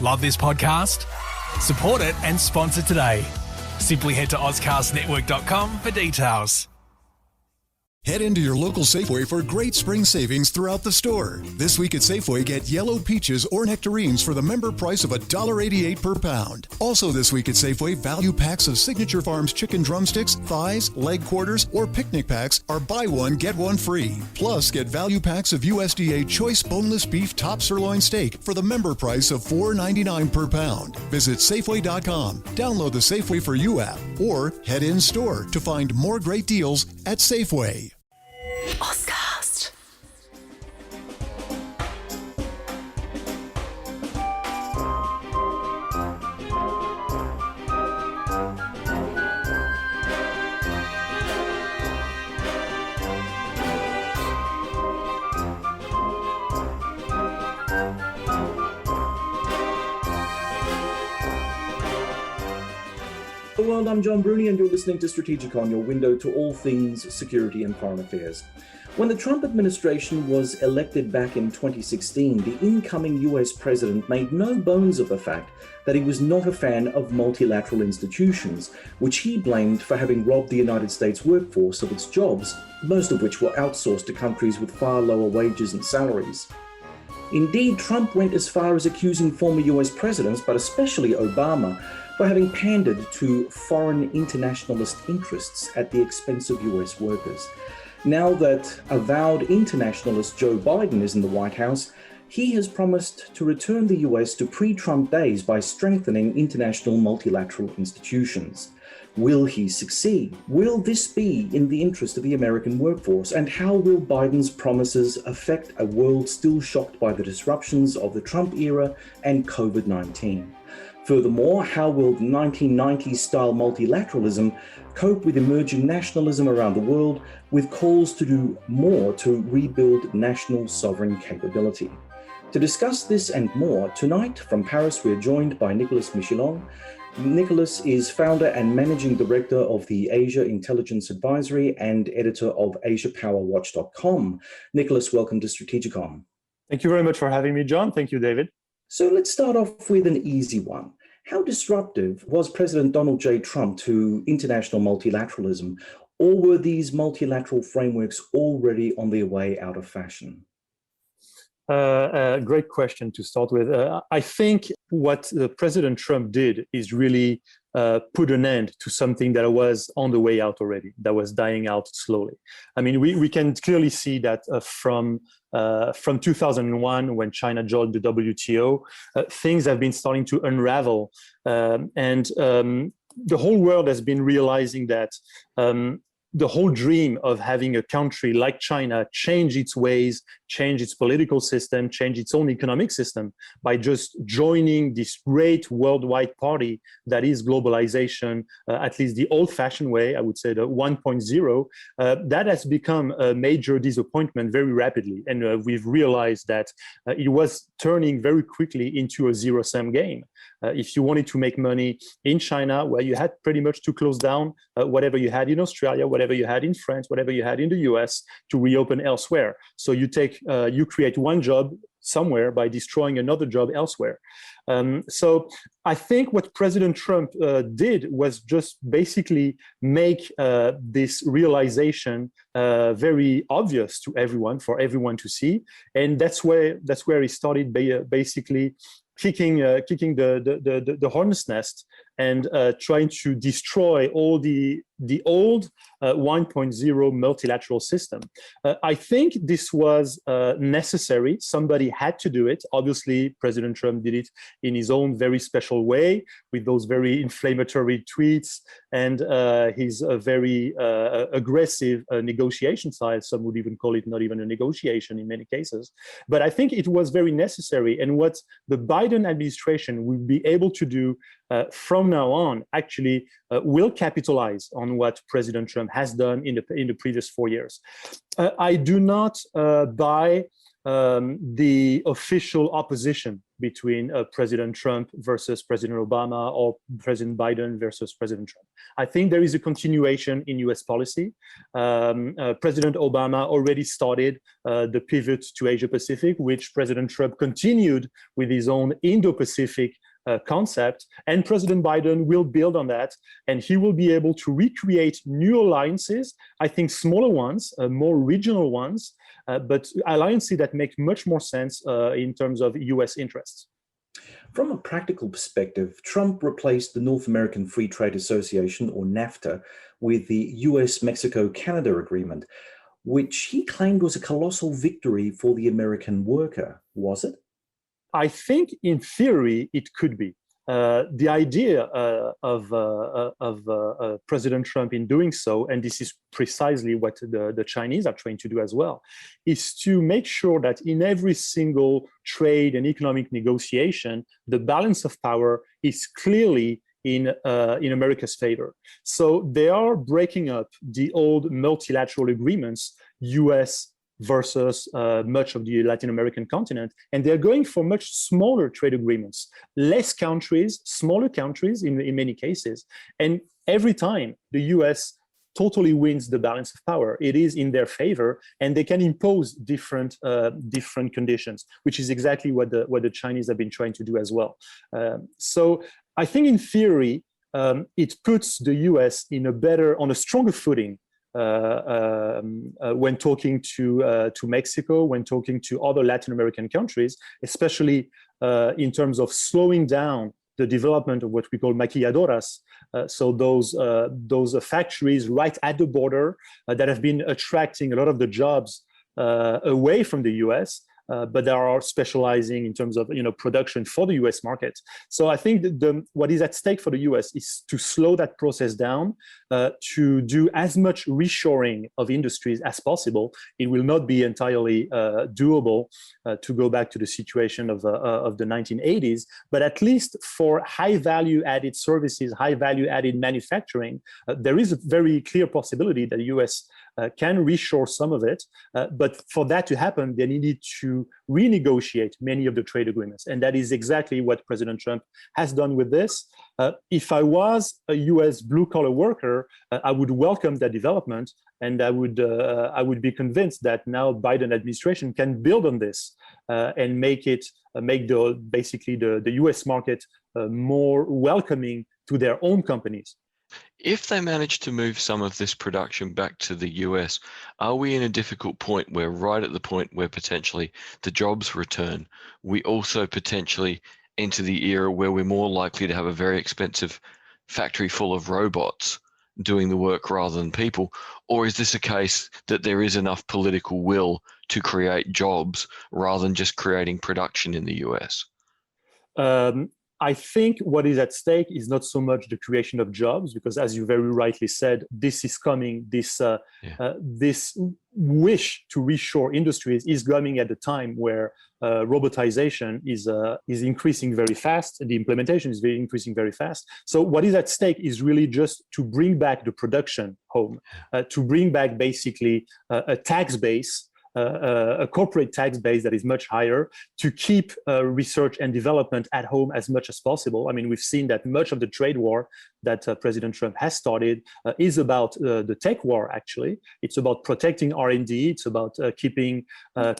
Love this podcast? Support it and sponsor today. Simply head to ozcastnetwork.com for details. Head into your local Safeway for great spring savings throughout the store. This week at Safeway, get yellow peaches or nectarines for the member price of $1.88 per pound. Also this week at Safeway, value packs of Signature Farms chicken drumsticks, thighs, leg quarters, or picnic packs are buy one, get one free. Plus, get value packs of USDA choice boneless beef top sirloin steak for the member price of $4.99 per pound. Visit Safeway.com, download the Safeway for You app, or head in store to find more great deals at Safeway. Ozcast. Hello, I'm John Bruni, and you're listening to Strategicon, your window to all things security and foreign affairs. When the Trump administration was elected back in 2016, the incoming US president made no bones of the fact that he was not a fan of multilateral institutions, which he blamed for having robbed the United States workforce of its jobs, most of which were outsourced to countries with far lower wages and salaries. Indeed, Trump went as far as accusing former US presidents, but especially Obama, for having pandered to foreign internationalist interests at the expense of US workers. Now that avowed internationalist Joe Biden is in the White House, he has promised to return the US to pre-Trump days by strengthening international multilateral institutions. Will he succeed? Will this be in the interest of the American workforce? And how will Biden's promises affect a world still shocked by the disruptions of the Trump era and COVID-19? Furthermore, how will 1990s-style multilateralism cope with emerging nationalism around the world, with calls to do more to rebuild national sovereign capability? To discuss this and more, tonight from Paris, we're joined by Nicholas Michelon. Nicholas is founder and managing director of the Asia Intelligence Advisory and editor of AsiaPowerWatch.com. Nicholas, welcome to Strategicon. Thank you very much for having me, John. Thank you, David. So let's start off with an easy one. How disruptive was President Donald J. Trump to international multilateralism, or were these multilateral frameworks already on their way out of fashion? Great question to start with. I think what President Trump did is really put an end to something that was on the way out already, that was dying out slowly. I mean, we can clearly see that from 2001, when China joined the WTO, things have been starting to unravel. And the whole world has been realizing that the whole dream of having a country like China change its ways, change its political system, change its own economic system by just joining this great worldwide party that is globalization, at least the old-fashioned way, I would say the 1.0, that has become a major disappointment very rapidly. And we've realized that it was turning very quickly into a zero-sum game. If you wanted to make money in China, well, you had pretty much to close down whatever you had in Australia, whatever you had in France, whatever you had in the US, to reopen elsewhere. So you create one job somewhere by destroying another job elsewhere. So I think what President Trump did was just basically make this realization very obvious to everyone, for everyone to see. And that's where he started basically kicking the hornet's nest and trying to destroy all the old 1.0 multilateral system. I think this was necessary. Somebody had to do it. Obviously, President Trump did it in his own very special way, with those very inflammatory tweets and his very aggressive negotiation style. Some would even call it not even a negotiation in many cases. But I think it was very necessary. And what the Biden administration will be able to do from now on actually will capitalize on what President Trump has done in the previous 4 years. I do not buy the official opposition between President Trump versus President Obama or President Biden versus President Trump. I think there is a continuation in US policy. President Obama already started the pivot to Asia Pacific, which President Trump continued with his own Indo-Pacific concept, and President Biden will build on that, and he will be able to recreate new alliances, I think smaller ones, more regional ones, but alliances that make much more sense in terms of US interests. From a practical perspective, Trump replaced the North American Free Trade Association, or NAFTA, with the US-Mexico-Canada agreement, which he claimed was a colossal victory for the American worker. Was it? I think in theory it could be. The idea of President Trump in doing so, and this is precisely what the Chinese are trying to do as well, is to make sure that in every single trade and economic negotiation, the balance of power is clearly in America's favor. So they are breaking up the old multilateral agreements, US versus much of the Latin American continent. And they're going for much smaller trade agreements, less countries, smaller countries in many cases. And every time the US totally wins the balance of power, it is in their favor, and they can impose different conditions, which is exactly what the Chinese have been trying to do as well. So I think in theory, it puts the US on a stronger footing when talking to Mexico, when talking to other Latin American countries, especially in terms of slowing down the development of what we call maquiladoras. So those factories right at the border that have been attracting a lot of the jobs away from the US. But they are specializing in terms of production for the US market. So I think that what is at stake for the US is to slow that process down, to do as much reshoring of industries as possible. It will not be entirely doable to go back to the situation of the 1980s, but at least for high value added services, high value added manufacturing, there is a very clear possibility that the US can reshore some of it, but for that to happen, they needed to renegotiate many of the trade agreements. And that is exactly what President Trump has done with this. If I was a US blue-collar worker, I would welcome that development, and I would be convinced that now Biden administration can build on this and make the US market more welcoming to their own companies. If they manage to move some of this production back to the US, are we in a difficult point where right at the point where potentially the jobs return, we also potentially enter the era where we're more likely to have a very expensive factory full of robots doing the work rather than people? Or is this a case that there is enough political will to create jobs rather than just creating production in the US? I think what is at stake is not so much the creation of jobs, because as you very rightly said, this is coming, this wish to reshore industries is coming at a time where robotization is increasing very fast, and the implementation is increasing very fast. So what is at stake is really just to bring back the production home, to bring back basically a tax base, a corporate tax base that is much higher, to keep research and development at home as much as possible. I mean, we've seen that much of the trade war that President Trump has started is about the tech war, actually. It's about protecting R&D. It's about keeping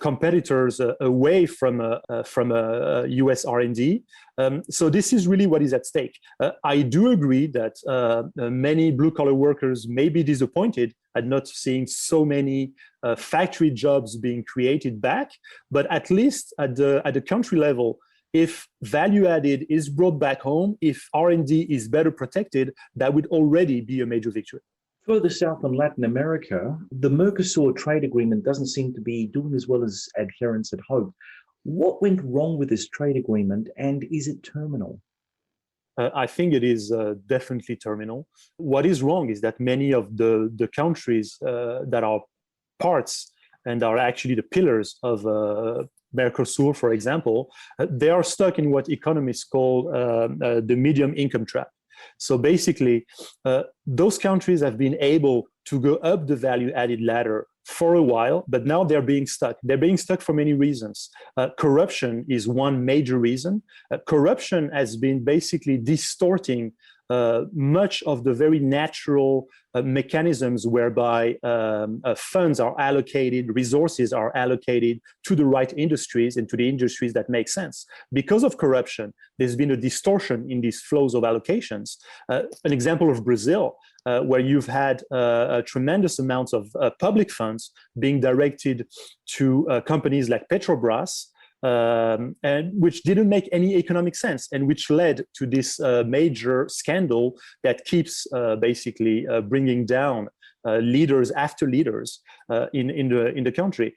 competitors away from US R&D. So this is really what is at stake. I do agree that many blue-collar workers may be disappointed at not seeing so many factory jobs being created back, but at least at the country level, if value added is brought back home, if R&D is better protected, that would already be a major victory. Further south in Latin America, the Mercosur trade agreement doesn't seem to be doing as well as adherents had hoped. What went wrong with this trade agreement, and is it terminal? I think it is definitely terminal. What is wrong is that many of the countries that are parts and are actually the pillars of Mercosur, for example, they are stuck in what economists call the medium income trap. So basically, those countries have been able to go up the value added ladder for a while, but now they're being stuck. They're being stuck for many reasons. Corruption is one major reason. Corruption has been basically distorting much of the very natural mechanisms whereby funds are allocated, resources are allocated to the right industries and to the industries that make sense. Because of corruption, there's been a distortion in these flows of allocations. An example of Brazil, where you've had tremendous amounts of public funds being directed to companies like Petrobras, and which didn't make any economic sense, and which led to this major scandal that keeps basically bringing down leaders after leaders in the country.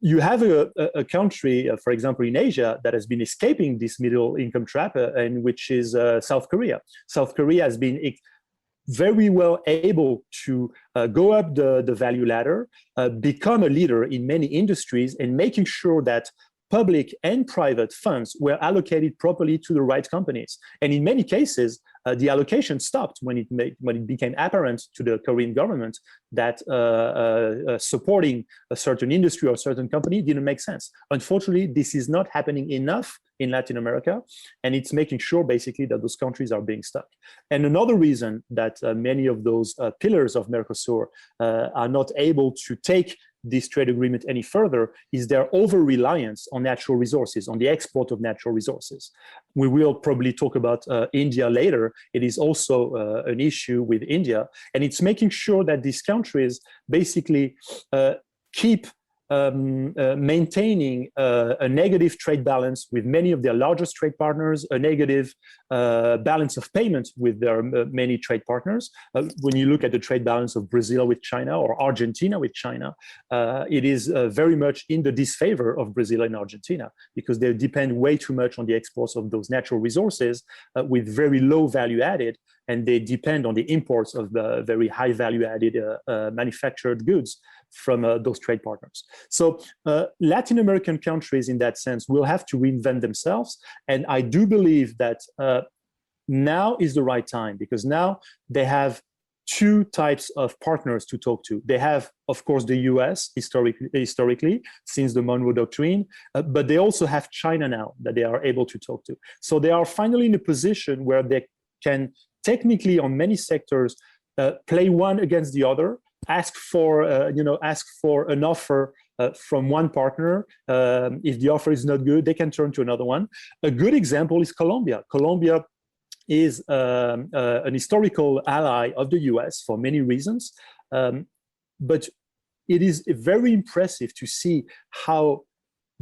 You have a country, for example, in Asia that has been escaping this middle income trap, and which is South Korea. South Korea has been very well able to go up the value ladder, become a leader in many industries, and making sure that public and private funds were allocated properly to the right companies. And in many cases, the allocation stopped when it became apparent to the Korean government that supporting a certain industry or a certain company didn't make sense. Unfortunately, this is not happening enough in Latin America, and it's making sure basically that those countries are being stuck. And another reason that many of those pillars of Mercosur are not able to take this trade agreement any further is their over-reliance on natural resources, on the export of natural resources. We will probably talk about India later. It is also an issue with India, and it's making sure that these countries basically keep maintaining a negative trade balance with many of their largest trade partners, a negative balance of payment with their many trade partners. When you look at the trade balance of Brazil with China or Argentina with China, it is very much in the disfavor of Brazil and Argentina because they depend way too much on the exports of those natural resources with very low value added, and they depend on the imports of the very high value added manufactured goods from those trade partners. So Latin American countries in that sense will have to reinvent themselves. And I do believe that now is the right time because now they have two types of partners to talk to. They have, of course, the US historically since the Monroe Doctrine, but they also have China now that they are able to talk to. So they are finally in a position where they can technically on many sectors play one against the other, ask for an offer from one partner. If the offer is not good, they can turn to another one. A good example is Colombia. Colombia is an historical ally of the US for many reasons, but it is very impressive to see how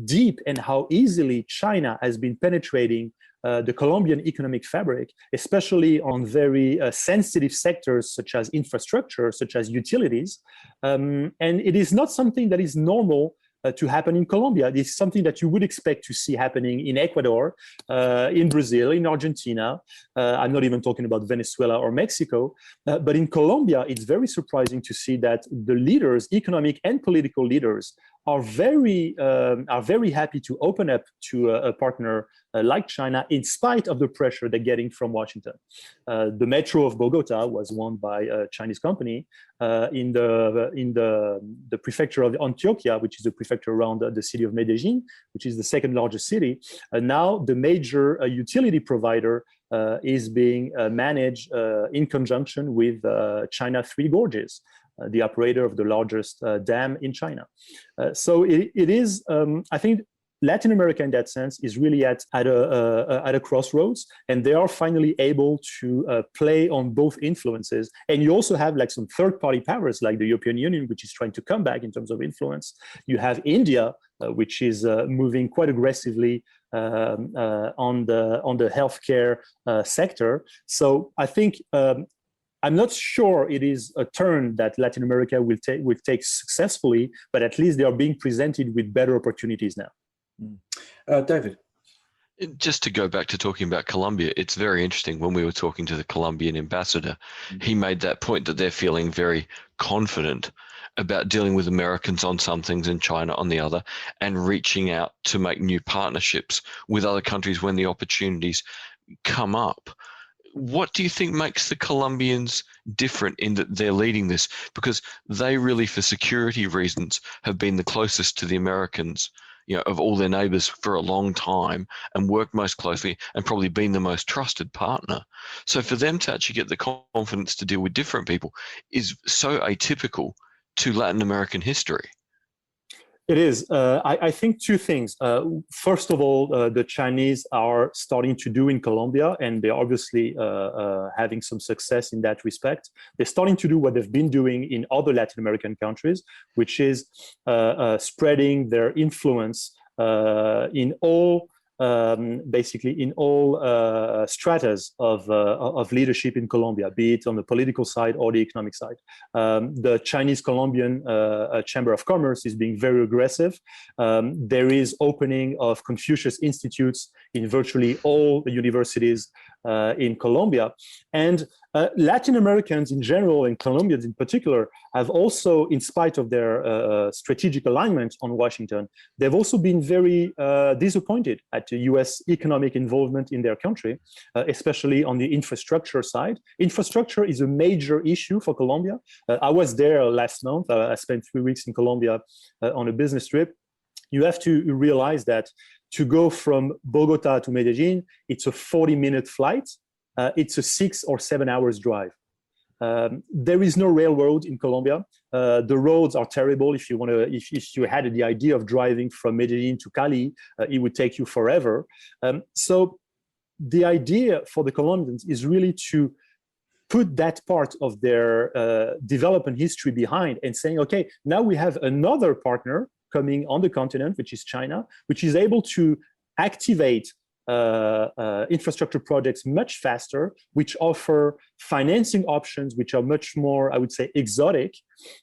deep and how easily China has been penetrating the Colombian economic fabric, especially on very sensitive sectors such as infrastructure, such as utilities. And it is not something that is normal to happen in Colombia. It is something that you would expect to see happening in Ecuador, in Brazil, in Argentina. I'm not even talking about Venezuela or Mexico. But in Colombia, it's very surprising to see that the leaders, economic and political leaders, are very happy to open up to a partner like China, in spite of the pressure they're getting from Washington. The metro of Bogota was won by a Chinese company in the prefecture of Antioquia, which is the prefecture around the city of Medellin, which is the second largest city. Now the major utility provider is being managed in conjunction with China Three Gorges, the operator of the largest dam in China. So it is, I think, Latin America in that sense is really at a crossroads, and they are finally able to play on both influences. And you also have like some third-party powers like the European Union, which is trying to come back in terms of influence. You have India, which is moving quite aggressively on the healthcare sector. So I think I'm not sure it is a turn that Latin America will take successfully, but at least they are being presented with better opportunities now. David. Just to go back to talking about Colombia, it's very interesting. When we were talking to the Colombian ambassador, he made that point that they're feeling very confident about dealing with Americans on some things and China on the other, and reaching out to make new partnerships with other countries when the opportunities come up. what do you think makes the Colombians different in that they're leading this? Because they really, for security reasons, have been the closest to the Americans, of all their neighbors for a long time, and worked most closely and probably been the most trusted partner. So for them to actually get the confidence to deal with different people is so atypical to Latin American history. It is. I think two things. First of all, the Chinese are starting to do in Colombia, and they're obviously having some success in that respect. They're starting to do what they've been doing in other Latin American countries, which is spreading their influence in all basically in all stratas of leadership in Colombia, be it on the political side or the economic side. The Chinese-Colombian Chamber of Commerce is being very aggressive. There is opening of Confucius Institutes in virtually all the universities in Colombia. And Latin Americans in general, and Colombians in particular, have also, in spite of their strategic alignment on Washington, they've also been very disappointed at the US economic involvement in their country, especially on the infrastructure side. Infrastructure is a major issue for Colombia. I was there last month. I spent 3 weeks in Colombia on a business trip. You have to realize that to go from Bogota to Medellin, it's a 40-minute flight. It's a 6 or 7 hours drive. There is no railroad in Colombia. The roads are terrible. If you had the idea of driving from Medellin to Cali, it would take you forever. So the idea for the Colombians is really to put that part of their development history behind and saying, okay, now we have another partner coming on the continent, which is China, which is able to activate infrastructure projects much faster, which offer financing options which are much more, I would say, exotic.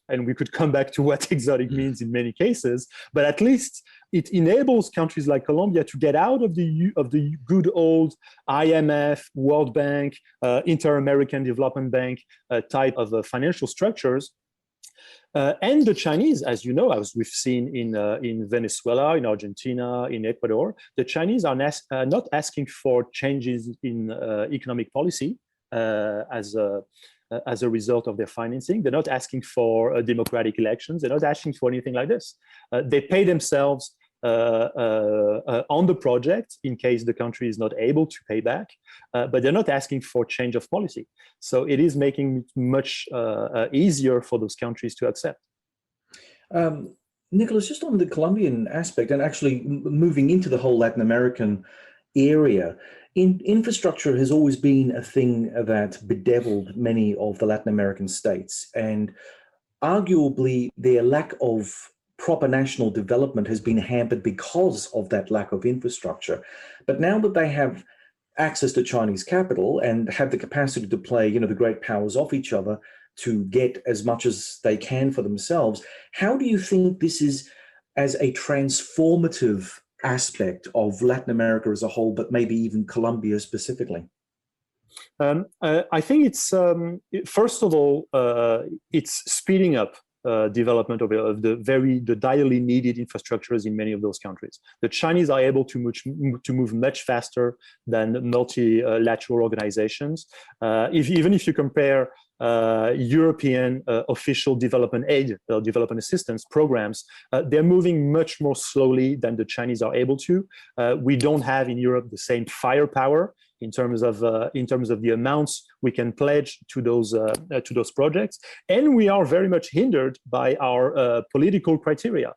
And we could come back to what exotic means in many cases, but at least it enables countries like Colombia to get out of the good old IMF, World Bank, Inter-American Development Bank type of financial structures. And the Chinese, as you know, as we've seen in Venezuela, in Argentina, in Ecuador, the Chinese are not asking for changes in economic policy as a result of their financing. They're not asking for democratic elections. They're not asking for anything like this. They pay themselves on the project in case the country is not able to pay back, but they're not asking for change of policy. So it is making it much easier for those countries to accept. Nicholas, just on the Colombian aspect and actually moving into the whole Latin American area, infrastructure has always been a thing that bedeviled many of the Latin American states, and arguably their lack of proper national development has been hampered because of that lack of infrastructure. But now that they have access to Chinese capital and have the capacity to play, the great powers off each other to get as much as they can for themselves, how do you think this is as a transformative aspect of Latin America as a whole, but maybe even Colombia specifically? I think it's, first of all, it's speeding up development of the direly needed infrastructures in many of those countries. The Chinese are able to move much faster than multilateral organizations. Even if you compare European official development aid, development assistance programs, they're moving much more slowly than the Chinese are able to. We don't have in Europe the same firepower in terms of the amounts we can pledge to those projects, and we are very much hindered by our political criteria.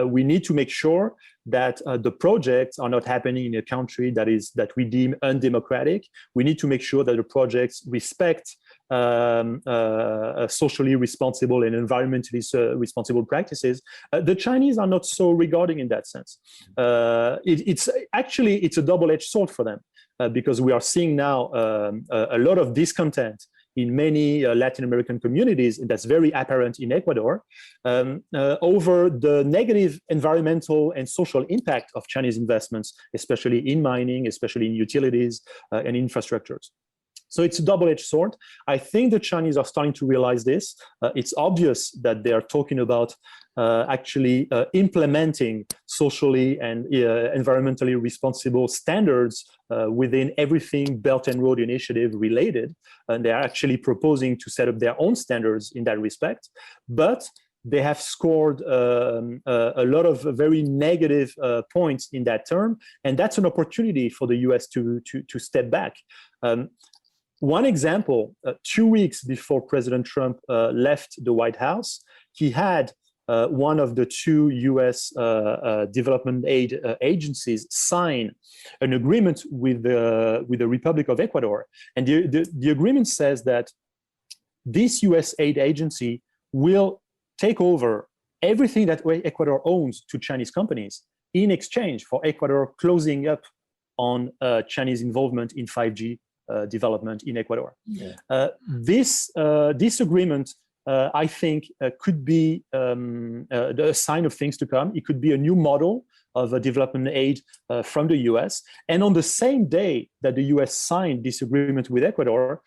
We need to make sure that the projects are not happening in a country that we deem undemocratic. We need to make sure that the projects respect socially responsible and environmentally responsible practices. The Chinese are not so regarding in that sense. It's a double-edged sword for them. Because we are seeing now a lot of discontent in many Latin American communities, and that's very apparent in Ecuador, over the negative environmental and social impact of Chinese investments, especially in mining, especially in utilities and infrastructures. So it's a double-edged sword. I think the Chinese are starting to realize this. It's obvious that they are talking about actually implementing socially and environmentally responsible standards within everything Belt and Road Initiative related. And they are actually proposing to set up their own standards in that respect. But they have scored a lot of very negative points in that term. And that's an opportunity for the US to step back. One example, 2 weeks before President Trump left the White House, he had one of the two US development aid agencies sign an agreement with the Republic of Ecuador. And the agreement says that this US aid agency will take over everything that Ecuador owns to Chinese companies in exchange for Ecuador closing up on Chinese involvement in 5G development in Ecuador. Yeah. This agreement, I think, could be a sign of things to come. It could be a new model of a development aid from the US. And on the same day that the US signed this agreement with Ecuador,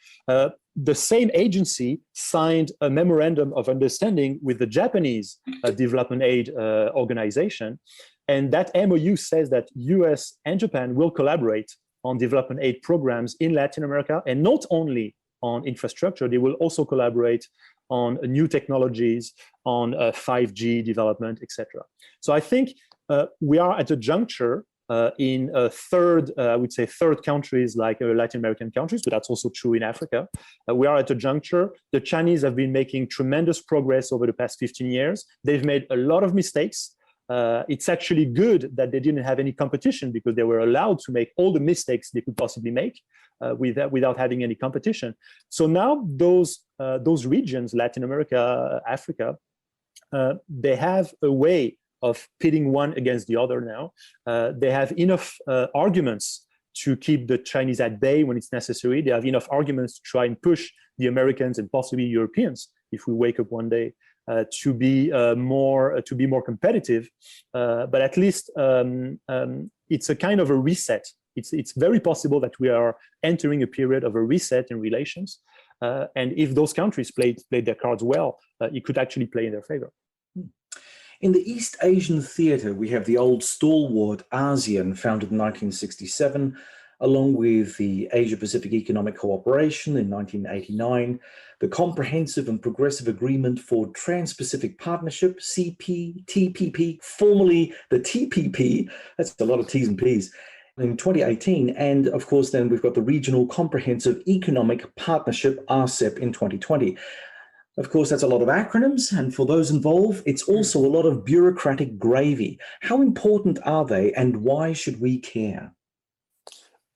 the same agency signed a memorandum of understanding with the Japanese development aid organization. And that MOU says that US and Japan will collaborate on development aid programs in Latin America, and not only on infrastructure, they will also collaborate on new technologies, on 5G development, etc. So I think we are at a juncture in I would say third countries like Latin American countries, but that's also true in Africa. We are at a juncture. The Chinese have been making tremendous progress over the past 15 years. They've made a lot of mistakes. It's actually good that they didn't have any competition because they were allowed to make all the mistakes they could possibly make without having any competition. So now those regions, Latin America, Africa, they have a way of pitting one against the other now. They have enough arguments to keep the Chinese at bay when it's necessary. They have enough arguments to try and push the Americans and possibly Europeans, if we wake up one day, to be more competitive. But at least it's a kind of a reset. It's very possible that we are entering a period of a reset in relations. And if those countries played their cards well, it could actually play in their favor. In the East Asian theatre, we have the old stalwart ASEAN, founded in 1967, along with the Asia-Pacific Economic Cooperation in 1989, the Comprehensive and Progressive Agreement for Trans-Pacific Partnership, CPTPP, formerly the TPP, that's a lot of T's and P's, in 2018, and of course then we've got the Regional Comprehensive Economic Partnership, RCEP, in 2020. Of course, that's a lot of acronyms, and for those involved, it's also a lot of bureaucratic gravy. How important are they, and why should we care?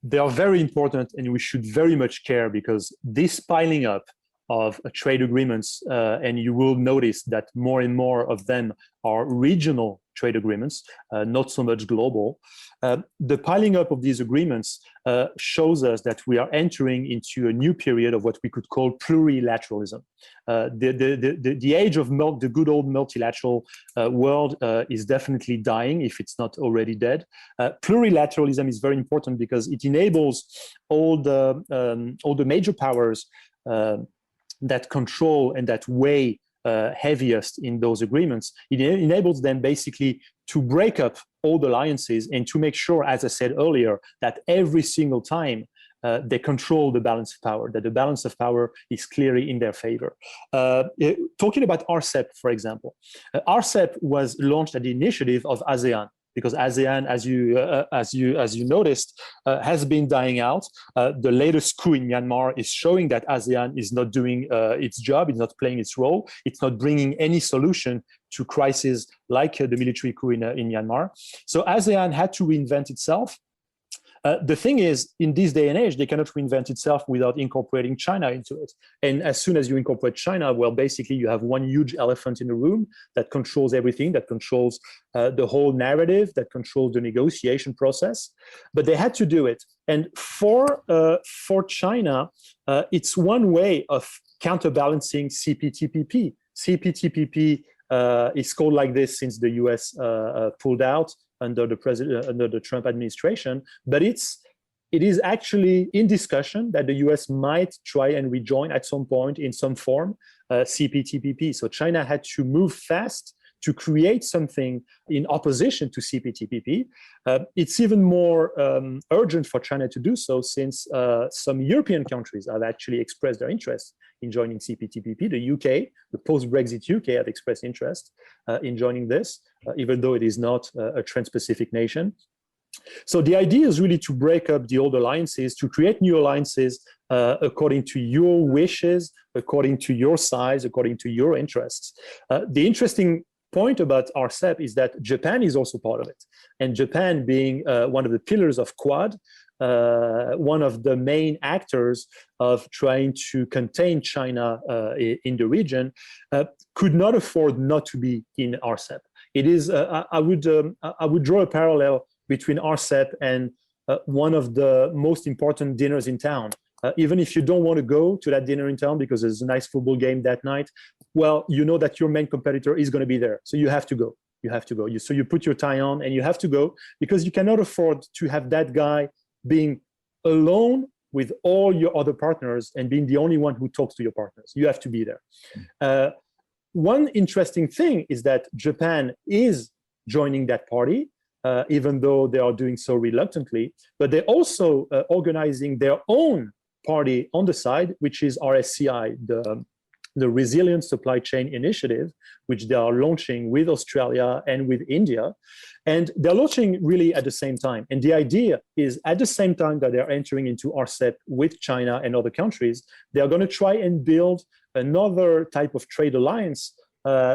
They are very important, and we should very much care, because this piling up of trade agreements, and you will notice that more and more of them are regional trade agreements, not so much global. The piling up of these agreements shows us that we are entering into a new period of what we could call plurilateralism. The age of the good old multilateral world is definitely dying, if it's not already dead. Plurilateralism is very important because it enables all the major powers that control and that weigh heaviest in those agreements. It enables them basically to break up old alliances and to make sure, as I said earlier, that every single time they control the balance of power, that the balance of power is clearly in their favor. Talking about RCEP, for example, RCEP was launched at the initiative of ASEAN, because ASEAN, as you noticed, has been dying out. The latest coup in Myanmar is showing that ASEAN is not doing its job, it's not playing its role, it's not bringing any solution to crises like the military coup in Myanmar. So ASEAN had to reinvent itself. The thing is, in this day and age, they cannot reinvent itself without incorporating China into it. And as soon as you incorporate China, well, basically you have one huge elephant in the room that controls everything, that controls the whole narrative, that controls the negotiation process. But they had to do it. And for China, it's one way of counterbalancing CPTPP. CPTPP is called like this since the US pulled out under the Trump administration, but it's it is actually in discussion that the US might try and rejoin at some point in some form CPTPP. So China had to move fast to create something in opposition to CPTPP. It's even more urgent for China to do so since some European countries have actually expressed their interest in joining CPTPP. The UK, the post-Brexit UK, have expressed interest in joining this, even though it is not a trans-Pacific nation. So the idea is really to break up the old alliances, to create new alliances according to your wishes, according to your size, according to your interests. The interesting point about RCEP is that Japan is also part of it. And Japan being one of the pillars of Quad, one of the main actors of trying to contain China in the region, could not afford not to be in RCEP. It is, I would draw a parallel between RCEP and one of the most important dinners in town. Even if you don't want to go to that dinner in town because there's a nice football game that night, well, you know that your main competitor is going to be there. So you have to go. You have to go. So you put your tie on and you have to go because you cannot afford to have that guy being alone with all your other partners and being the only one who talks to your partners. You have to be there. One interesting thing is that Japan is joining that party, even though they are doing so reluctantly, but they're also organizing their own party on the side, which is RSCI, the Resilient Supply Chain Initiative, which they are launching with Australia and with India. And they're launching really at the same time. And the idea is at the same time that they're entering into RCEP with China and other countries, they're going to try and build another type of trade alliance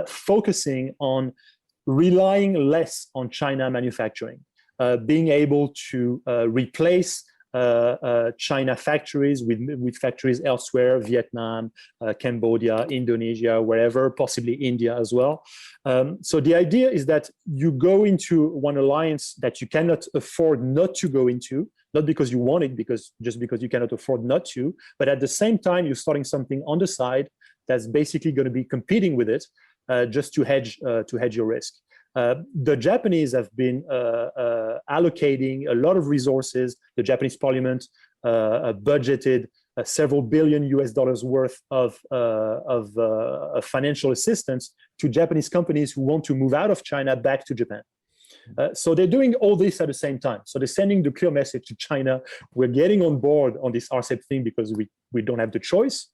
focusing on relying less on China manufacturing, being able to replace China factories with factories elsewhere, Vietnam, Cambodia, Indonesia, wherever, possibly India as well. So the idea is that you go into one alliance that you cannot afford not to go into, not because you want it, just because you cannot afford not to, but at the same time, you're starting something on the side that's basically going to be competing with it just to hedge your risk. The Japanese have been allocating a lot of resources. The Japanese parliament budgeted several billion US dollars worth of financial assistance to Japanese companies who want to move out of China back to Japan. So they're doing all this at the same time. So they're sending the clear message to China, we're getting on board on this RCEP thing because we don't have the choice.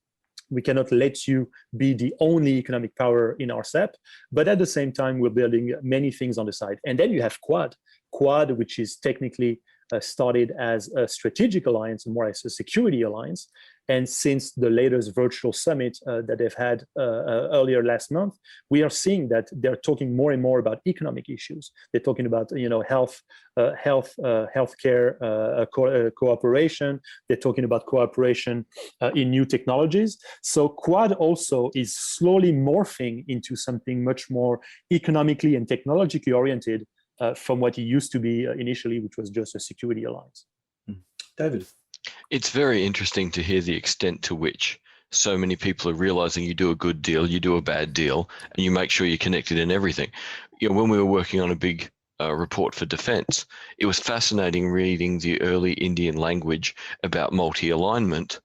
We cannot let you be the only economic power in RCEP, but at the same time, we're building many things on the side. And then you have Quad, which is technically started as a strategic alliance and more as a security alliance. And since the latest virtual summit that they've had earlier last month, we are seeing that they're talking more and more about economic issues. They're talking about healthcare cooperation. They're talking about cooperation in new technologies. So Quad also is slowly morphing into something much more economically and technologically oriented from what it used to be initially, which was just a security alliance. David. It's very interesting to hear the extent to which so many people are realizing you do a good deal, you do a bad deal, and you make sure you're connected in everything. You know, when we were working on a big report for defense, it was fascinating reading the early Indian language about multi-alignment.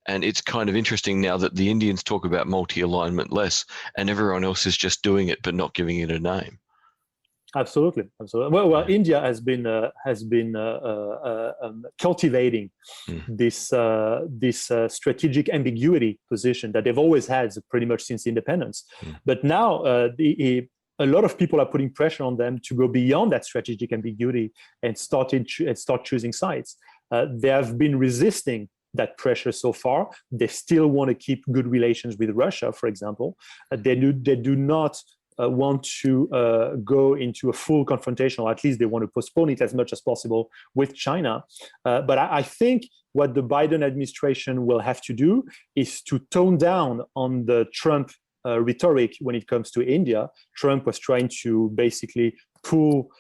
And it's kind of interesting now that the Indians talk about multi-alignment less and everyone else is just doing it but not giving it a name. Absolutely. Well, India has been cultivating this strategic ambiguity position that they've always had pretty much since independence. But now a lot of people are putting pressure on them to go beyond that strategic ambiguity and start choosing sides. They have been resisting that pressure so far. They still want to keep good relations with Russia, for example. They do not want to go into a full confrontation, or at least they want to postpone it as much as possible with China. But I think what the Biden administration will have to do is to tone down on the Trump rhetoric when it comes to India. Trump was trying to basically pull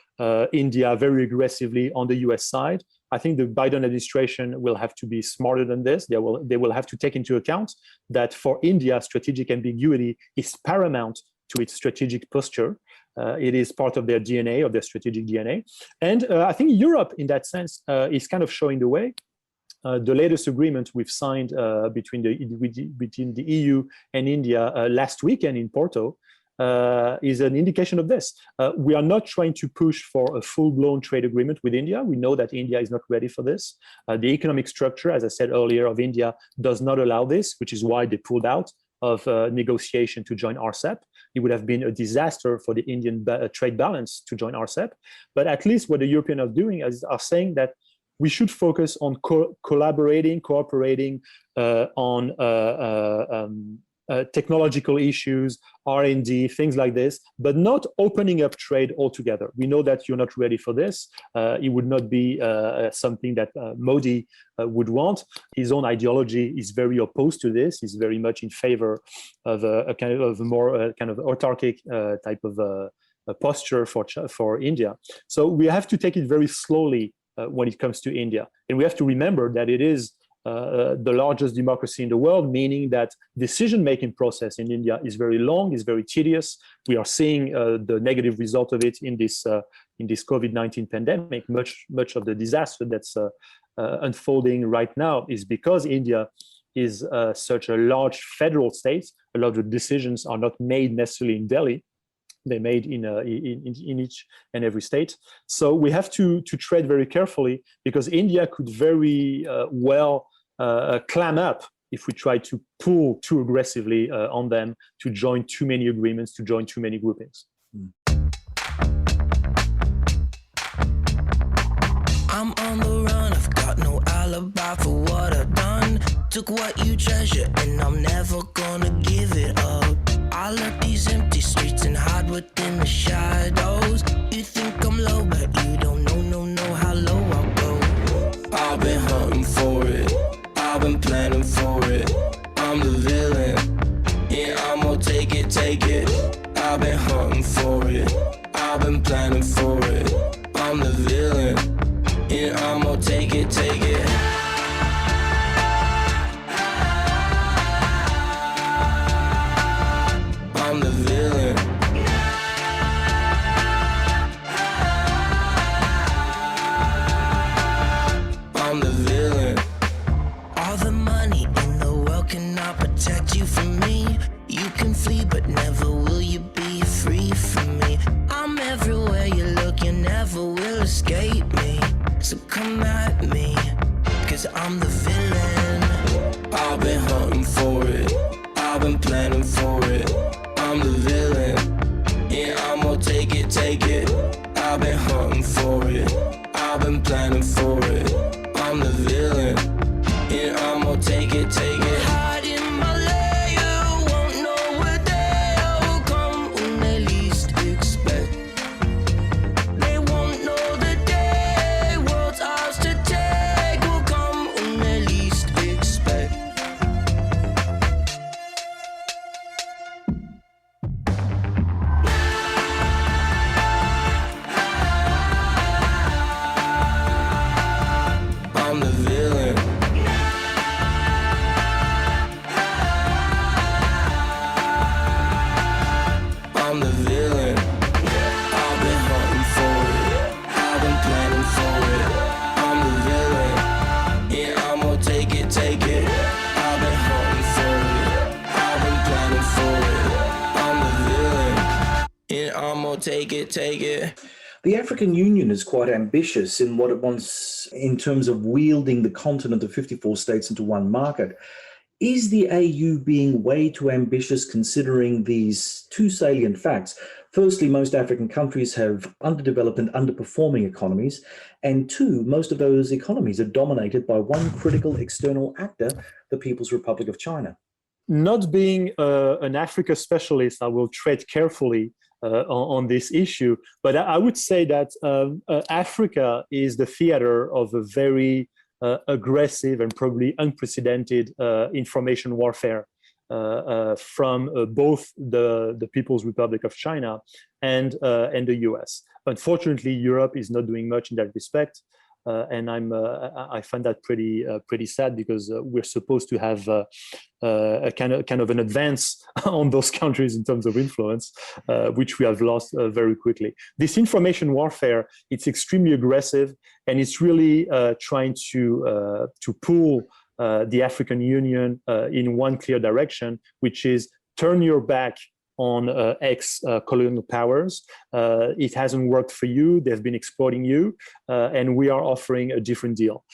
India very aggressively on the US side. I think the Biden administration will have to be smarter than this. They will have to take into account that for India, strategic ambiguity is paramount to its strategic posture. It is part of their DNA, of their strategic DNA. And I think Europe, in that sense, is kind of showing the way. The latest agreement we've signed between the EU and India last weekend in Porto is an indication of this. We are not trying to push for a full-blown trade agreement with India. We know that India is not ready for this. The economic structure, as I said earlier, of India does not allow this, which is why they pulled out of negotiation to join RCEP. It would have been a disaster for the Indian trade balance to join RCEP. But at least what the Europeans are doing are saying that we should focus on cooperating on technological issues, R&D, things like this, but not opening up trade altogether. We know that you're not ready for this. It would not be something that Modi would want. His own ideology is very opposed to this. He's very much in favor of a kind of more kind of autarkic type of posture for India. So we have to take it very slowly when it comes to India. And we have to remember that it is the largest democracy in the world, meaning that decision-making process in India is very long, is very tedious. We are seeing the negative result of it in this COVID-19 pandemic. Much of the disaster that's unfolding right now is because India is such a large federal state. A lot of the decisions are not made necessarily in Delhi. They're made in each and every state. So we have to tread very carefully, because India could very well clam up if we try to pull too aggressively on them to join too many agreements, to join too many groupings. I'm on the run, I've got no alibi for what I've done. Took what you treasure and I'm never gonna give it up. I left these empty streets and hide within the shadows. You think I'm low, but you don't know how low I'll go. I've been hunting for it, I've been planning for it. I'm the villain, yeah, I'm gonna take it. I've been hunting for it, I've been planning for it. I'm the villain, yeah, I'm gonna take it. I'm the villain. I'm the villain. All the money in the world cannot protect you from me. You can flee, but never will you be free from me. I'm everywhere you look, you never will escape me. So come at me, 'cause I'm the villain. I've been hunting for it, I've been planning for it. I'm the villain, yeah, I'm gonna take it. I've been hunting for it, I've been planning for it. I'm the villain, yeah, I'm gonna take it. Hide in my lair, won't know where they'll come when they least expect. They won't know the day, world's ours to take, will come when they least expect. I'm the villain. I'm the villain. I've been hunting for it, I've been planning for it. I'm the villain, yeah, I'm gonna take it. I've been hunting for it, I've been planning for it. I'm the villain, yeah, I'm gonna take it. The African Union is quite ambitious in what it wants in terms of wielding the continent of 54 states into one market. Is the AU being way too ambitious, considering these two salient facts? Firstly, most African countries have underdeveloped and underperforming economies. And two, most of those economies are dominated by one critical external actor, the People's Republic of China. Not being an Africa specialist, I will tread carefully on this issue. But I would say that Africa is the theater of a very aggressive and probably unprecedented information warfare from both the People's Republic of China and the US. Unfortunately, Europe is not doing much in that respect. and I find that pretty sad because we're supposed to have a kind of an advance on those countries in terms of influence, which we have lost very quickly. This information warfare, it's extremely aggressive, and it's really trying to pull the African Union in one clear direction, which is turn your back on ex-colonial powers. It hasn't worked for you. They've been exploiting you, and we are offering a different deal.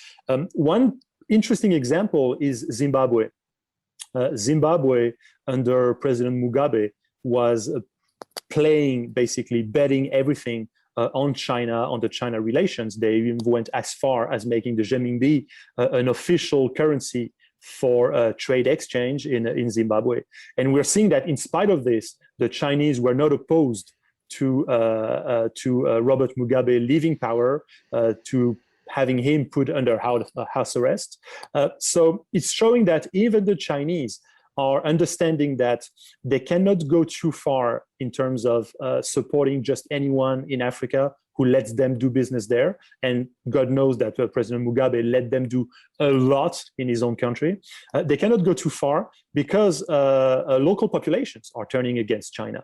One interesting example is Zimbabwe. Zimbabwe, under President Mugabe, was playing, basically betting everything on China, on the China relations. They even went as far as making the renminbi an official currency for trade exchange in Zimbabwe. And we're seeing that in spite of this, the Chinese were not opposed to Robert Mugabe leaving power, to having him put under house arrest. So it's showing that even the Chinese are understanding that they cannot go too far in terms of supporting just anyone in Africa who lets them do business there. And God knows that President Mugabe let them do a lot in his own country. They cannot go too far because local populations are turning against China.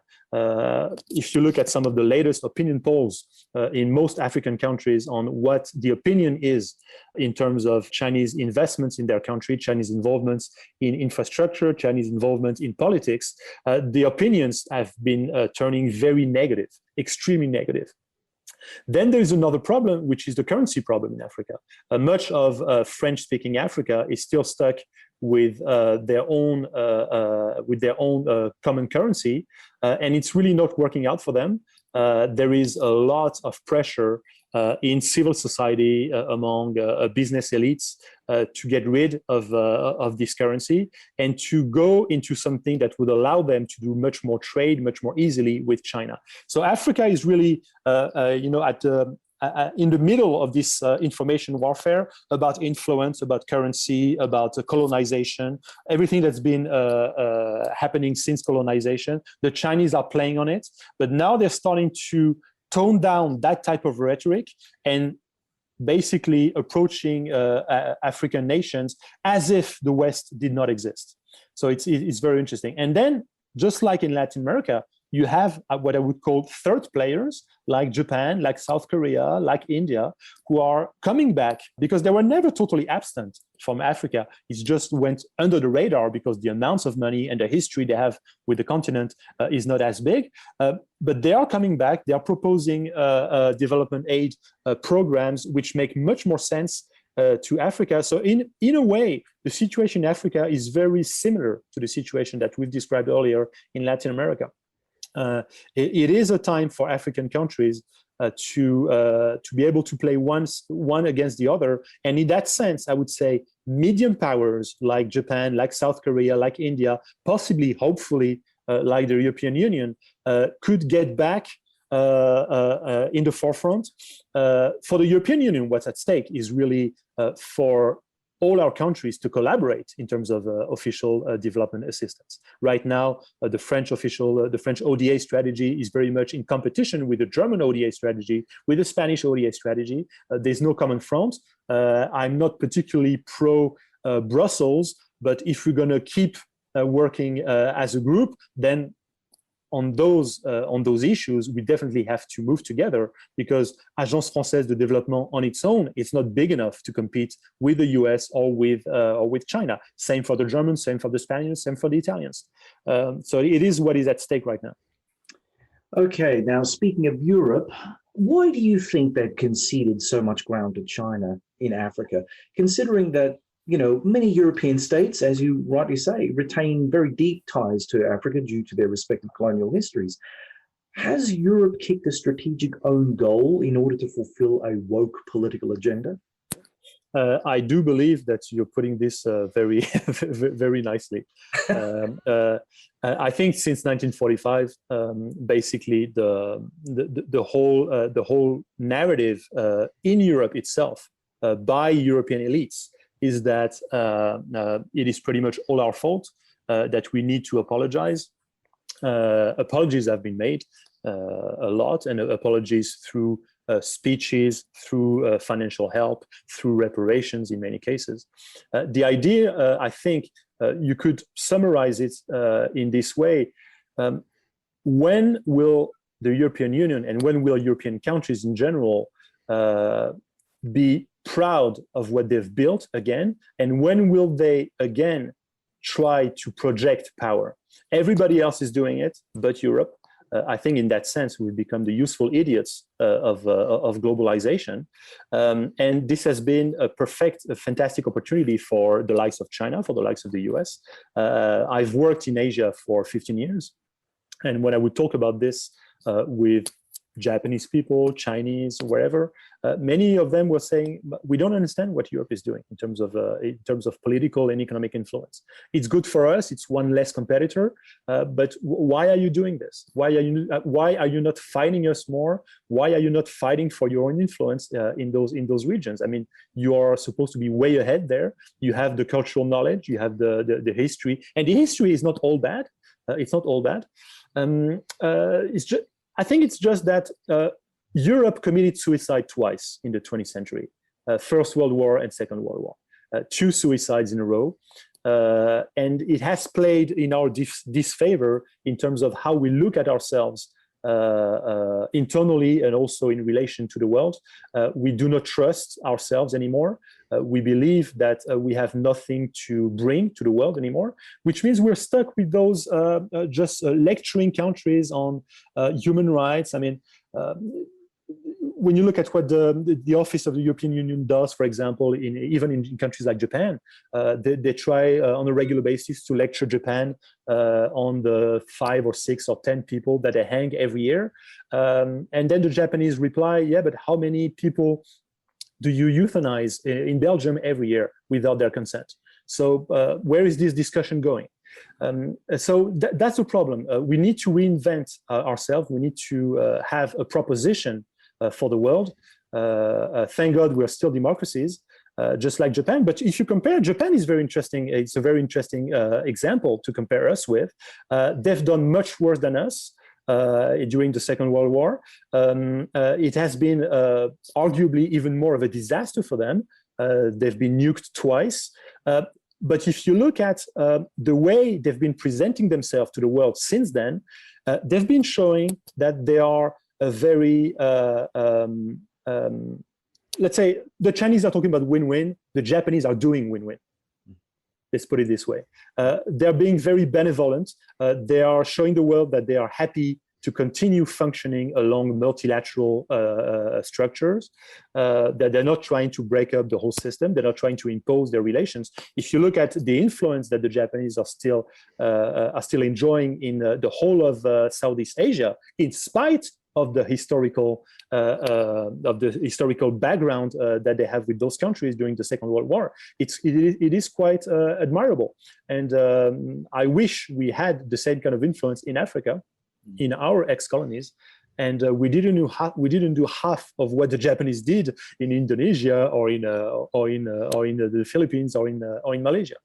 If you look at some of the latest opinion polls in most African countries on what the opinion is in terms of Chinese investments in their country, Chinese involvements in infrastructure, Chinese involvement in politics, the opinions have been turning very negative, extremely negative. Then there's another problem, which is the currency problem in Africa. Much of French-speaking Africa is still stuck with their own common currency, and it's really not working out for them. There is a lot of pressure in civil society among business elites to get rid of this currency and to go into something that would allow them to do much more trade, much more easily with China. So Africa is really, in the middle of this information warfare about influence, about currency, about colonization, everything that's been happening since colonization. The Chinese are playing on it, but now they're starting to tone down that type of rhetoric and basically approaching African nations as if the West did not exist. So it's very interesting. And then, just like in Latin America, you have what I would call third players like Japan, like South Korea, like India, who are coming back because they were never totally absent from Africa. It just went under the radar because the amounts of money and the history they have with the continent is not as big. But they are coming back. They are proposing development aid programs which make much more sense to Africa. So in a way, the situation in Africa is very similar to the situation that we've described earlier in Latin America. It is a time for African countries to be able to play one against the other. And in that sense, I would say medium powers like Japan, like South Korea, like India, possibly, hopefully, like the European Union, could get back in the forefront. For the European Union, what's at stake is really for all our countries to collaborate in terms of official development assistance. Right now, the French ODA strategy is very much in competition with the German ODA strategy, with the Spanish ODA strategy. There's no common front. I'm not particularly pro Brussels, but if we're going to keep working as a group, then on those issues, we definitely have to move together because Agence Française de Développement on its own, it's not big enough to compete with the US or with China. Same for the Germans, same for the Spaniards, same for the Italians. So it is what is at stake right now. Okay, now speaking of Europe, why do you think they've conceded so much ground to China in Africa, considering that many European states, as you rightly say, retain very deep ties to Africa due to their respective colonial histories? Has Europe kicked a strategic own goal in order to fulfill a woke political agenda? I do believe that you're putting this very, very nicely. I think since 1945, basically the whole narrative in Europe itself by European elites is that it is pretty much all our fault, that we need to apologize. Apologies have been made a lot, and apologies through speeches, through financial help, through reparations in many cases. The idea, I think, you could summarize it in this way. When will the European Union and when will European countries in general be proud of what they've built again? And when will they again try to project power? Everybody else is doing it, but Europe. I think in that sense, we've become the useful idiots of globalization. And this has been a fantastic opportunity for the likes of China, for the likes of the US. I've worked in Asia for 15 years. And when I would talk about this with Japanese people, Chinese, wherever, many of them were saying, we don't understand what Europe is doing in terms of political and economic influence. It's good for us. It's one less competitor. But why are you doing this? Why are you not fighting us more? Why are you not fighting for your own influence in those regions? I mean, you are supposed to be way ahead there. You have the cultural knowledge. You have the history. And the history is not all bad. It's not all bad. I think it's just that Europe committed suicide twice in the 20th century, First World War and Second World War, 2 suicides in a row. And it has played in our disfavor in terms of how we look at ourselves internally and also in relation to the world. We do not trust ourselves anymore. We believe that we have nothing to bring to the world anymore, which means we're stuck with those just lecturing countries on human rights. I mean, when you look at what the Office of the European Union does, for example, even in countries like Japan, they try on a regular basis to lecture Japan on the 5 or 6 or 10 people that they hang every year. And then the Japanese reply, yeah, but how many people do you euthanize in Belgium every year without their consent? So where is this discussion going? So that's the problem. We need to reinvent ourselves. We need to have a proposition for the world. Thank God we're still democracies, just like Japan. But if you compare, Japan is very interesting. It's a very interesting example to compare us with. They've done much worse than us during the Second World War. It has been arguably even more of a disaster for them. They've been nuked twice. But if you look at the way they've been presenting themselves to the world since then, they've been showing that they are a very, let's say, the Chinese are talking about win-win, the Japanese are doing win-win. Let's put it this way. They're being very benevolent. They are showing the world that they are happy to continue functioning along multilateral structures, that they're not trying to break up the whole system. They're not trying to impose their relations. If you look at the influence that the Japanese are still enjoying in the whole of Southeast Asia, in spite of the historical background that they have with those countries during the Second World War, it is quite admirable. And I wish we had the same kind of influence in Africa, in our ex-colonies, and we didn't do half of what the Japanese did in Indonesia or in the Philippines or in Malaysia.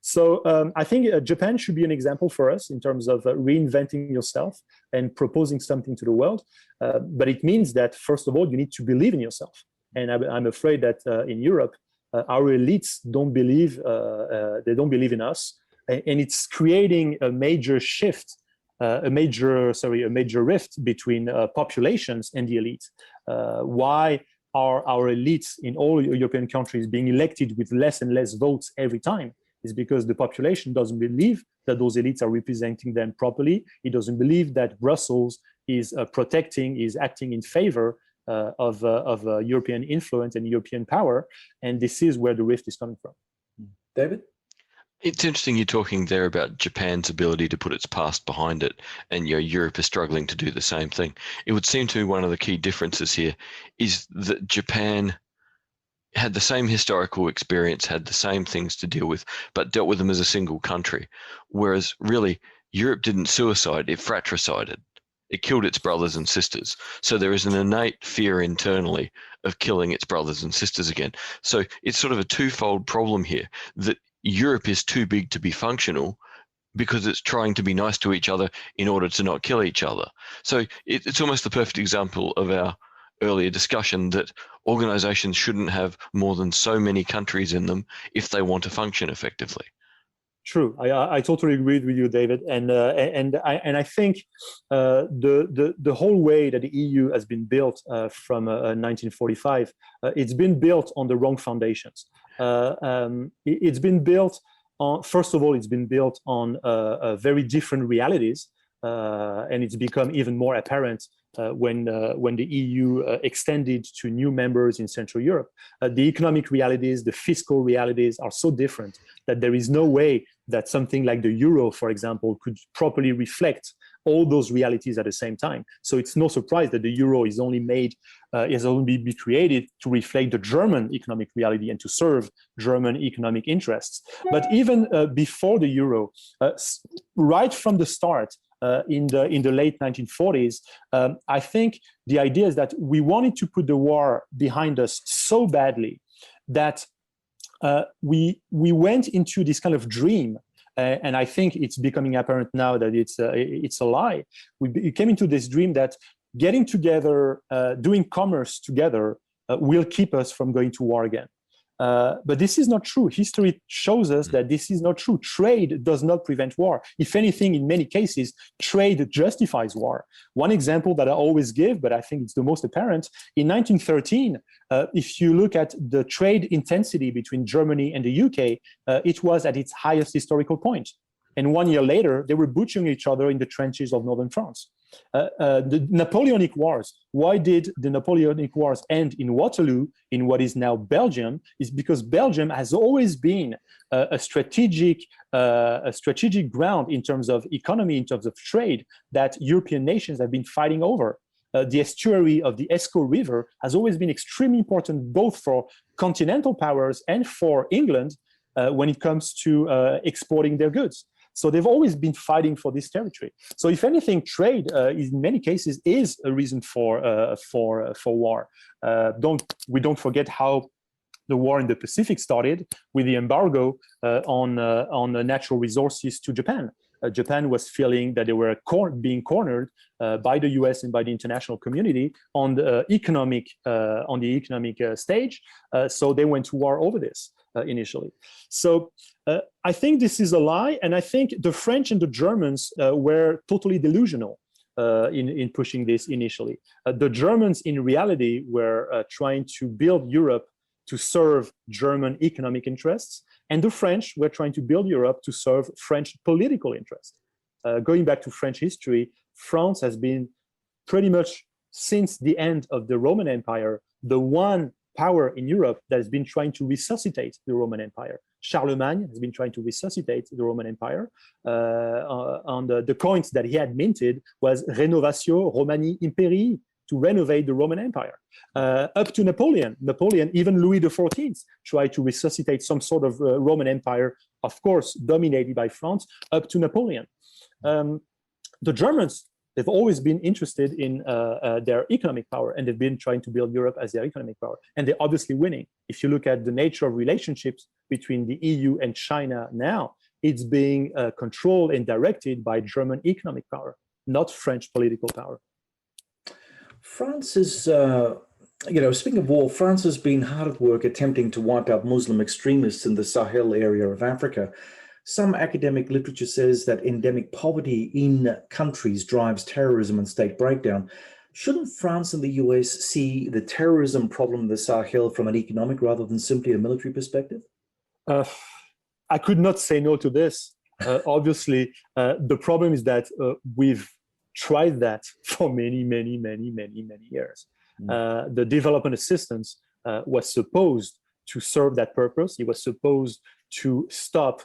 So I think Japan should be an example for us in terms of reinventing yourself and proposing something to the world. But it means that, first of all, you need to believe in yourself. And I'm afraid that in Europe, our elites don't believe. They don't believe in us, and it's creating a major shift. A major rift between populations and the elite. Why are our elites in all European countries being elected with less and less votes every time? Is because the population doesn't believe that those elites are representing them properly. It doesn't believe that Brussels is acting in favor of European influence and European power. And this is where the rift is coming from. David? It's interesting you're talking there about Japan's ability to put its past behind it, and Europe is struggling to do the same thing. It would seem to me one of the key differences here is that Japan had the same historical experience, had the same things to deal with, but dealt with them as a single country. Whereas really, Europe didn't suicide, it fratricided. It killed its brothers and sisters. So there is an innate fear internally of killing its brothers and sisters again. So it's sort of a twofold problem here, that Europe is too big to be functional because it's trying to be nice to each other in order to not kill each other. So it's almost the perfect example of our earlier discussion that organizations shouldn't have more than so many countries in them if they want to function effectively. True, I totally agree with you, David, and I think the whole way that the EU has been built from 1945, it's been built on the wrong foundations. It's been built on, first of all, it's been built on very different realities, and it's become even more apparent when the EU extended to new members in Central Europe. The economic realities, the fiscal realities are so different that there is no way that something like the euro, for example, could properly reflect all those realities at the same time. So it's no surprise that the euro is only be created to reflect the German economic reality and to serve German economic interests. But even before the euro, right from the start, in the late 1940s, I think the idea is that we wanted to put the war behind us so badly that we went into this kind of dream, and I think it's becoming apparent now that it's a lie. We came into this dream that getting together, doing commerce together, will keep us from going to war again. But this is not true. History shows us that this is not true. Trade does not prevent war. If anything, in many cases, trade justifies war. One example that I always give, but I think it's the most apparent, in 1913, if you look at the trade intensity between Germany and the UK, it was at its highest historical point. And 1 year later, they were butchering each other in the trenches of northern France. The Napoleonic Wars, why did the Napoleonic Wars end in Waterloo, in what is now Belgium, is because Belgium has always been a strategic ground in terms of economy, in terms of trade, that European nations have been fighting over. The estuary of the Escaut River has always been extremely important, both for continental powers and for England when it comes to exporting their goods. So they've always been fighting for this territory. So if anything, trade in many cases is a reason for war. We don't forget how the war in the Pacific started with the embargo on natural resources to Japan. Japan was feeling that they were being cornered by the US and by the international community on the economic stage. So they went to war over this initially. So I think this is a lie, and I think the French and the Germans were totally delusional in pushing this initially. The Germans, in reality, were trying to build Europe to serve German economic interests, and the French were trying to build Europe to serve French political interests. Going back to French history, France has been pretty much since the end of the Roman Empire the one power in Europe that has been trying to resuscitate the Roman Empire. Charlemagne has been trying to resuscitate the Roman Empire. On the coins that he had minted was Renovatio Romani Imperii, to renovate the Roman Empire. Up to Napoleon, even Louis XIV tried to resuscitate some sort of Roman Empire, of course, dominated by France, up to Napoleon. The Germans, they've always been interested in their economic power, and they've been trying to build Europe as their economic power. And they're obviously winning. If you look at the nature of relationships between the EU and China now, it's being controlled and directed by German economic power, not French political power. France is, speaking of war, France has been hard at work attempting to wipe out Muslim extremists in the Sahel area of Africa. Some academic literature says that endemic poverty in countries drives terrorism and state breakdown. Shouldn't France and the US see the terrorism problem in the Sahel from an economic rather than simply a military perspective? I could not say no to this. Obviously, the problem is that we've tried that for many years. The development assistance was supposed to serve that purpose. It was supposed to stop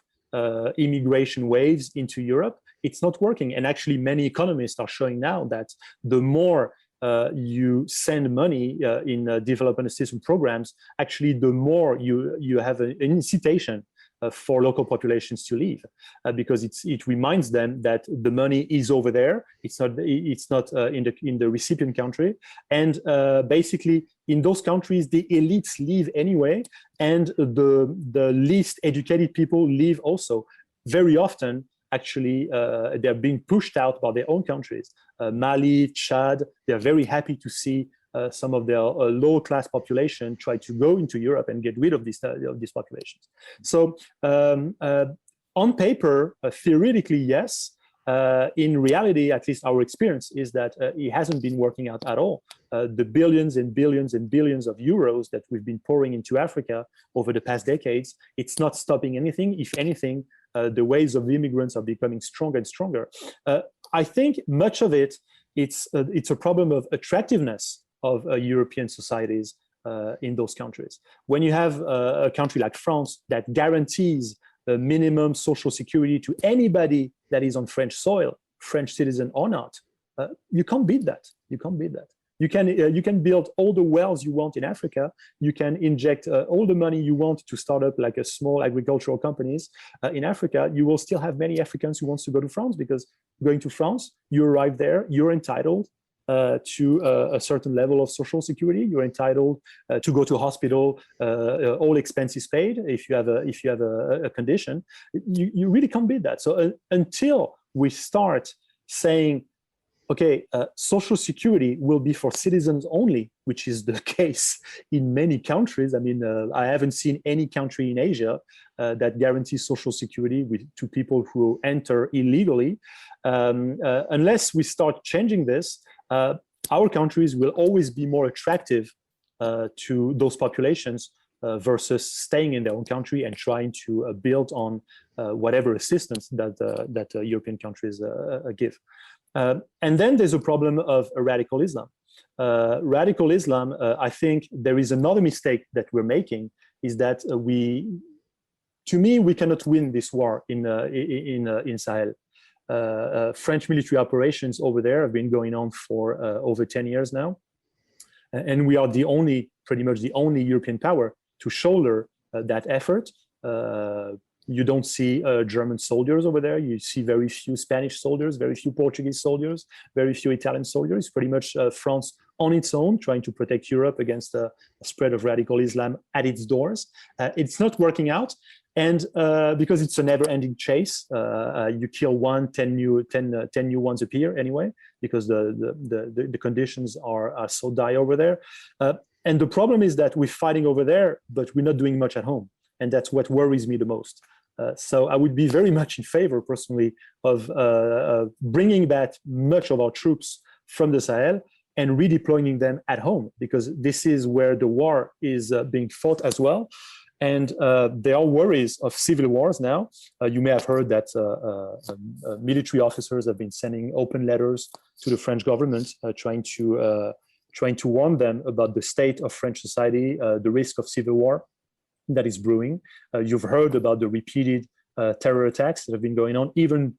immigration waves into Europe. It's not working. And actually, many economists are showing now that the more you send money in development assistance programs, actually, the more you have an incitation for local populations to leave, because it reminds them that the money is over there. It's not in the recipient country, and basically in those countries the elites leave anyway, and the least educated people leave also. Very often, actually, they're being pushed out by their own countries. Mali, Chad, they're very happy to see some of their low-class population try to go into Europe and get rid of these populations. So on paper, theoretically, yes. In reality, at least our experience is that it hasn't been working out at all. The billions and billions and billions of euros that we've been pouring into Africa over the past decades, it's not stopping anything. If anything, the waves of immigrants are becoming stronger and stronger. I think much of it, it's a problem of attractiveness of European societies in those countries. When you have a country like France that guarantees a minimum social security to anybody that is on French soil, French citizen or not, you can't beat that. You can't beat that. You can build all the wells you want in Africa. You can inject all the money you want to start up like a small agricultural companies in Africa. You will still have many Africans who wants to go to France, because going to France, you arrive there, you're entitled to a certain level of social security. You're entitled to go to a hospital, all expenses paid. If you have a condition, you really can't beat that. So until we start saying, okay, social security will be for citizens only, which is the case in many countries. I mean, I haven't seen any country in Asia that guarantees social security to people who enter illegally. Unless we start changing this, our countries will always be more attractive to those populations versus staying in their own country and trying to build on whatever assistance that European countries give. And then there's a problem of radical Islam. Radical Islam, I think there is another mistake that we're making, is that we cannot win this war in Sahel. French military operations over there have been going on for over 10 years now. And we are pretty much the only European power to shoulder that effort. You don't see German soldiers over there. You see very few Spanish soldiers, very few Portuguese soldiers, very few Italian soldiers. Pretty much France on its own, trying to protect Europe against a spread of radical Islam at its doors. It's not working out. And because it's a never-ending chase, you kill 10 new ones appear anyway, because the conditions are so dire over there. And the problem is that we're fighting over there, but we're not doing much at home. And that's what worries me the most. So I would be very much in favor, personally, of bringing back much of our troops from the Sahel and redeploying them at home, because this is where the war is being fought as well. And there are worries of civil wars now. You may have heard that military officers have been sending open letters to the French government, trying to warn them about the state of French society, the risk of civil war that is brewing. You've heard about the repeated terror attacks that have been going on even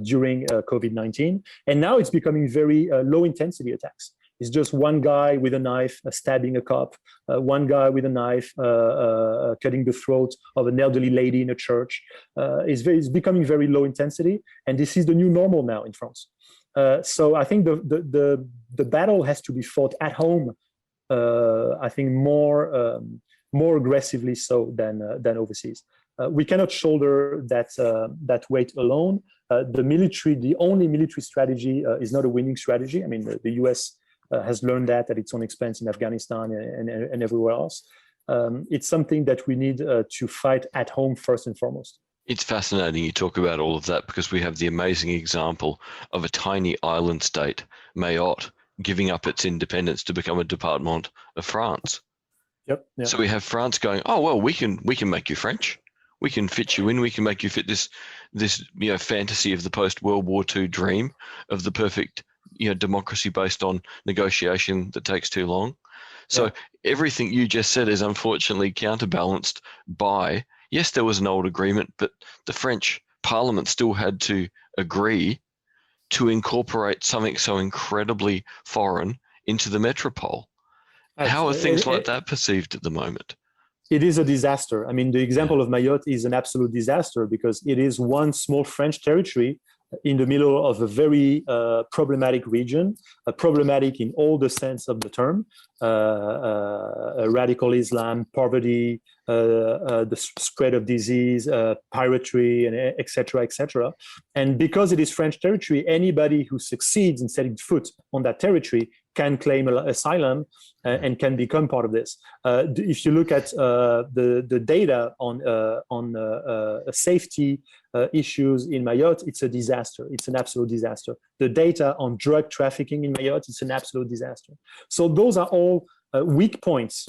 during COVID-19. And now it's becoming very low intensity attacks. It's just one guy with a knife stabbing a cop, one guy with a knife cutting the throat of an elderly lady in a church. It's becoming very low intensity. And this is the new normal now in France. So I think the battle has to be fought at home, I think more aggressively so than overseas. We cannot shoulder that weight alone. The only military strategy is not a winning strategy. I mean, the US has learned that at its own expense in Afghanistan and everywhere else. It's something that we need to fight at home first and foremost. It's fascinating you talk about all of that, because we have the amazing example of a tiny island state, Mayotte, giving up its independence to become a department of France. Yep. So we have France going, oh well, we can make you French, we can fit you in, we can make you fit this fantasy of the post-World War II dream of the perfect democracy based on negotiation that takes too long. So everything you just said is unfortunately counterbalanced by, yes, there was an old agreement, but the French Parliament still had to agree to incorporate something so incredibly foreign into the metropole. How are things like that perceived at the moment? It is a disaster. I mean, the example of Mayotte is an absolute disaster, because it is one small French territory in the middle of a very problematic region, problematic in all the sense of the term, radical Islam, poverty, the spread of disease, piracy, and et cetera, et cetera. And because it is French territory, anybody who succeeds in setting foot on that territory can claim asylum and can become part of this. If you look at the data on safety issues in Mayotte, it's a disaster. It's an absolute disaster. The data on drug trafficking in Mayotte, it's an absolute disaster. So those are all weak points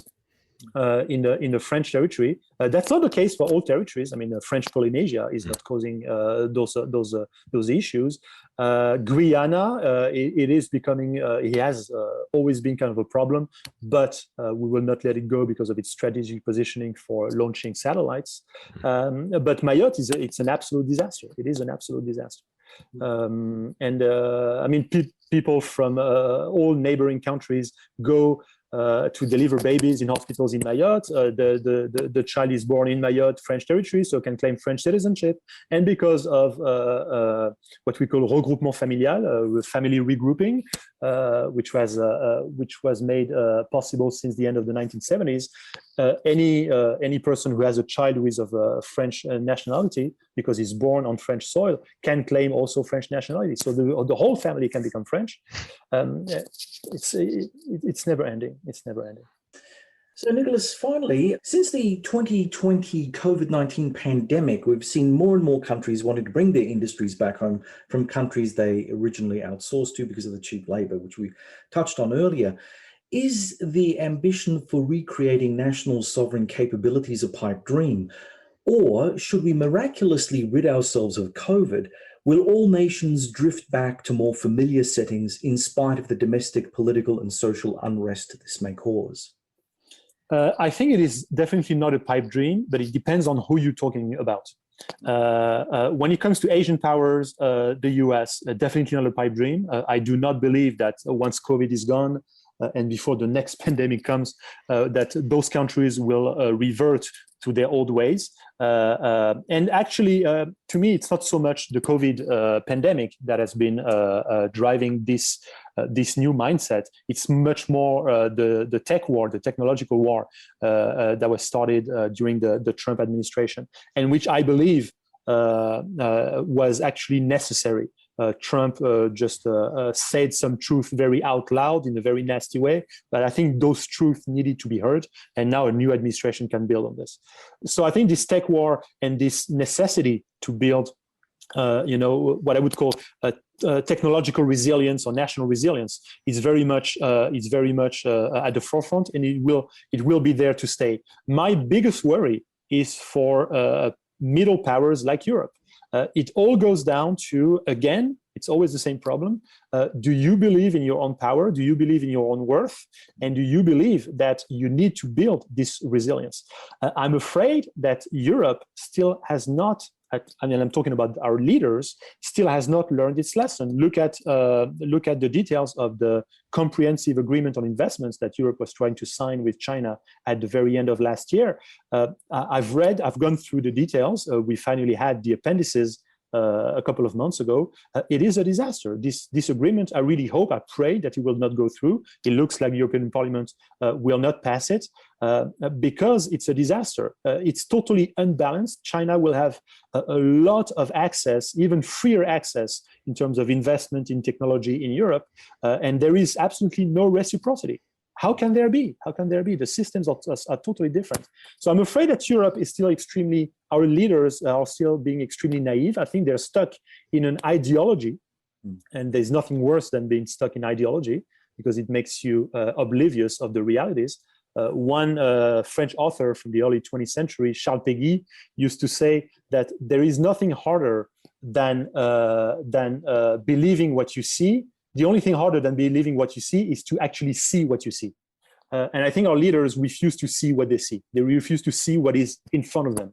in the French territory. That's not the case for all territories. I mean, French Polynesia is not causing those issues. Guyana, it is becoming. It has always been kind of a problem, but we will not let it go because of its strategic positioning for launching satellites. But Mayotte it's an absolute disaster. It is an absolute disaster. I mean, people from all neighboring countries go to deliver babies in hospitals in Mayotte. The child is born in Mayotte, French territory, so can claim French citizenship. And because of what we call regroupement familial, family regrouping, which was made possible since the end of the 1970s, any person who has a child who is of French nationality, because he's born on French soil, can claim also French nationality. So the whole family can become French. It's never ending. It's never ending. So, Nicholas, finally, since the 2020 COVID-19 pandemic, we've seen more and more countries wanting to bring their industries back home from countries they originally outsourced to because of the cheap labor, which we touched on earlier. Is the ambition for recreating national sovereign capabilities a pipe dream? Or should we miraculously rid ourselves of COVID? Will all nations drift back to more familiar settings in spite of the domestic political and social unrest this may cause? I think it is definitely not a pipe dream, but it depends on who you're talking about. When it comes to Asian powers, the US, definitely not a pipe dream. I do not believe that once COVID is gone, and before the next pandemic comes, that those countries will revert to their old ways. And actually, to me, it's not so much the COVID pandemic that has been driving this new mindset. It's much more the tech war, the technological war that was started during the Trump administration, and which I believe was actually necessary. Trump just said some truth very out loud in a very nasty way, but I think those truths needed to be heard, and now a new administration can build on this. So I think this tech war and this necessity to build, what I would call technological resilience or national resilience is very much at the forefront, and it will be there to stay. My biggest worry is for middle powers like Europe. It all goes down to, again, it's always the same problem. Do you believe in your own power? Do you believe in your own worth? And do you believe that you need to build this resilience? I'm afraid that Europe still has not, I'm talking about our leaders, still has not learned its lesson. Look at the details of the comprehensive agreement on investments that Europe was trying to sign with China at the very end of last year. I've gone through the details. We finally had the appendices a couple of months ago. It is a disaster. This agreement, I really hope, I pray that it will not go through. It looks like the European Parliament will not pass it because it's a disaster. It's totally unbalanced. China will have a lot of access, even freer access in terms of investment in technology in Europe, and there is absolutely no reciprocity. How can there be? The systems are totally different. So I'm afraid that Europe is still our leaders are still being extremely naive. I think they're stuck in an ideology, and there's nothing worse than being stuck in ideology because it makes you oblivious of the realities. One French author from the early 20th century, Charles Péguy, used to say that there is nothing harder than believing what you see. The only thing harder than believing what you see is to actually see what you see. And I think our leaders refuse to see what they see. They refuse to see what is in front of them.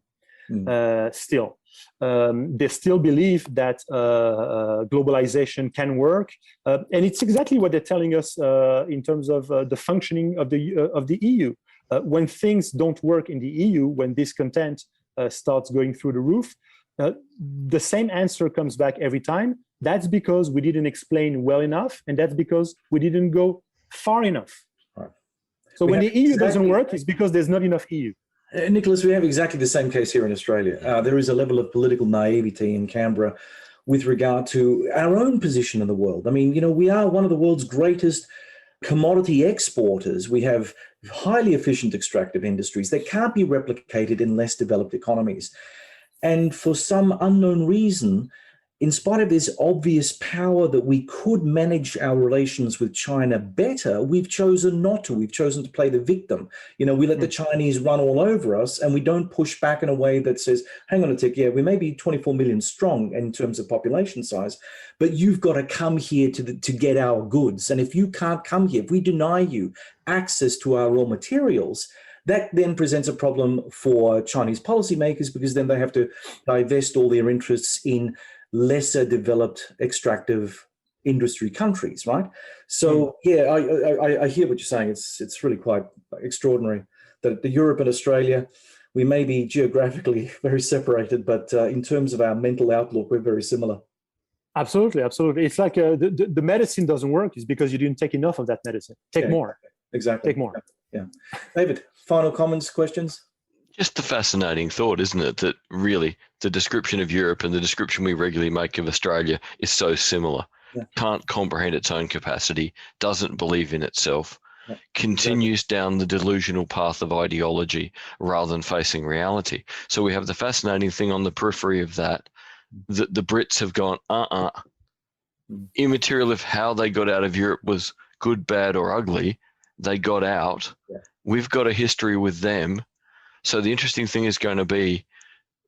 Still, they still believe that globalization can work, and it's exactly what they're telling us in terms of the functioning of the EU. When things don't work in the EU, when discontent starts going through the roof, the same answer comes back every time. That's because we didn't explain well enough, and that's because we didn't go far enough. Right. So when the EU doesn't work, it's because there's not enough EU. Nicholas, we have exactly the same case here in Australia. There is a level of political naivety in Canberra with regard to our own position in the world. I mean, we are one of the world's greatest commodity exporters. We have highly efficient extractive industries that can't be replicated in less developed economies. And for some unknown reason, in spite of this obvious power that we could manage our relations with China better, we've chosen not to. We've chosen to play the victim. We let the Chinese run all over us, and we don't push back in a way that says, hang on a tick, yeah, we may be 24 million strong in terms of population size, but you've got to come here to get our goods. And if you can't come here, if we deny you access to our raw materials, that then presents a problem for Chinese policymakers, because then they have to divest all their interests in lesser developed extractive industry countries, right? So yeah, I hear what you're saying. It's really quite extraordinary that the Europe and Australia, we may be geographically very separated, but in terms of our mental outlook, we're very similar. Absolutely. It's like the medicine doesn't work is because you didn't take enough of that medicine. Take more. Exactly. Take more. Yeah. David, final comments, questions? Just a fascinating thought, isn't it? That really the description of Europe and the description we regularly make of Australia is so similar. Yeah. Can't comprehend its own capacity, doesn't believe in itself, Yeah. continues down the delusional path of ideology rather than facing reality. So we have the fascinating thing on the periphery of that the Brits have gone, immaterial if how they got out of Europe was good, bad, or ugly, they got out. Yeah. We've got a history with them. So the interesting thing is going to be,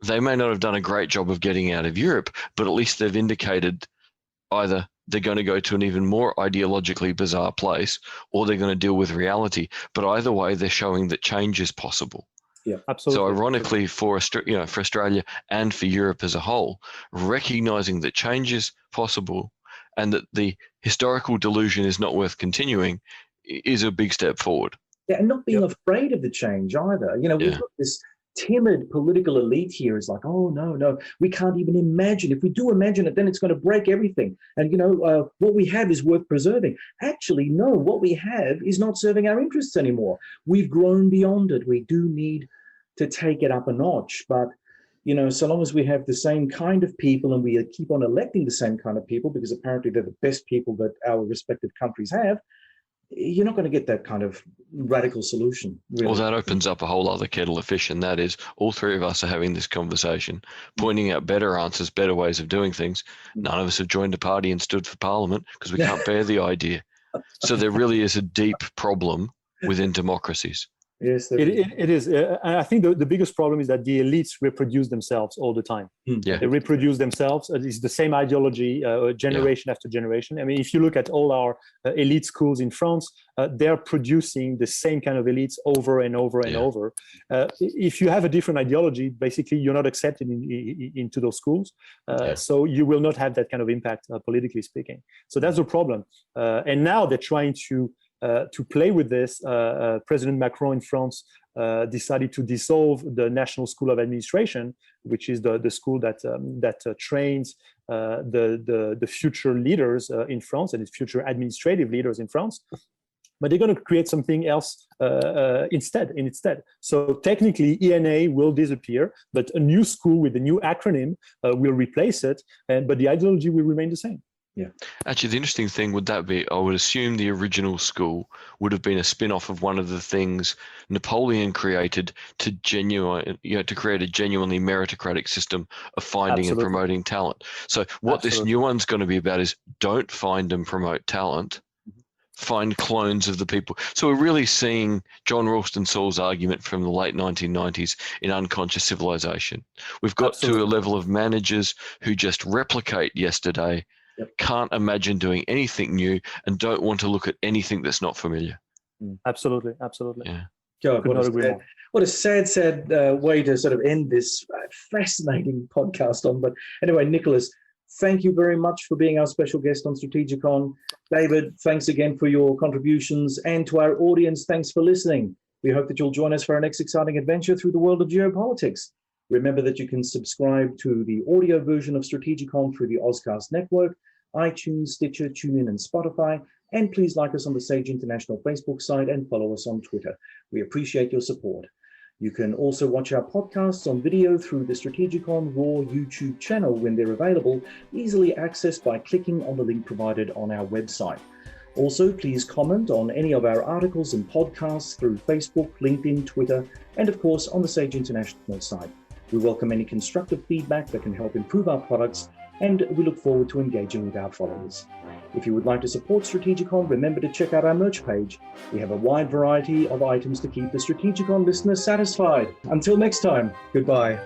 they may not have done a great job of getting out of Europe, but at least they've indicated either they're going to go to an even more ideologically bizarre place, or they're going to deal with reality. But either way, they're showing that change is possible. Yeah, absolutely. So ironically, for Australia and for Europe as a whole, recognizing that change is possible and that the historical delusion is not worth continuing is a big step forward. Yeah, and not being afraid of the change either. We've got this timid political elite here is like, oh, no, we can't even imagine. If we do imagine it, then it's going to break everything. And, what we have is worth preserving. Actually, no, what we have is not serving our interests anymore. We've grown beyond it. We do need to take it up a notch. But, so long as we have the same kind of people and we keep on electing the same kind of people, because apparently they're the best people that our respective countries have, you're not going to get that kind of radical solution. Really. Well, that opens up a whole other kettle of fish, and that is all three of us are having this conversation, pointing out better answers, better ways of doing things. None of us have joined a party and stood for parliament because we can't bear the idea. So there really is a deep problem within democracies. Yes, it is. And I think the biggest problem is that the elites reproduce themselves all the time. Yeah. They reproduce themselves. It's the same ideology generation after generation. I mean, if you look at all our elite schools in France, they're producing the same kind of elites over and over and over. If you have a different ideology, basically you're not accepted into those schools. So you will not have that kind of impact, politically speaking. So that's the problem. And now they're trying to play with this. President Macron in France decided to dissolve the National School of Administration, which is the school that trains the future leaders in France and its future administrative leaders in France. But they're going to create something else instead. So technically, ENA will disappear, but a new school with a new acronym will replace it, but the ideology will remain the same. Yeah. Actually, the interesting thing would that be, I would assume the original school would have been a spin-off of one of the things Napoleon created to create a genuinely meritocratic system of finding and promoting talent. So what this new one's going to be about is don't find and promote talent, find clones of the people. So we're really seeing John Ralston Saul's argument from the late 1990s in Unconscious Civilization. We've got to a level of managers who just replicate yesterday, can't imagine doing anything new, and don't want to look at anything that's not familiar. Absolutely. Yeah. God, what a sad way to sort of end this fascinating podcast on. But anyway, Nicholas, thank you very much for being our special guest on Strategicon. David, thanks again for your contributions. And to our audience, thanks for listening. We hope that you'll join us for our next exciting adventure through the world of geopolitics. Remember that you can subscribe to the audio version of Strategicon through the Ozcast network, iTunes, Stitcher, TuneIn, and Spotify. And please like us on the Sage International Facebook site and follow us on Twitter. We appreciate your support. You can also watch our podcasts on video through the Strategicon Raw YouTube channel when they're available, easily accessed by clicking on the link provided on our website. Also, please comment on any of our articles and podcasts through Facebook, LinkedIn, Twitter, and of course on the Sage International site. We welcome any constructive feedback that can help improve our products, and we look forward to engaging with our followers. If you would like to support Strategicon, remember to check out our merch page. We have a wide variety of items to keep the Strategicon listener satisfied. Until next time, goodbye.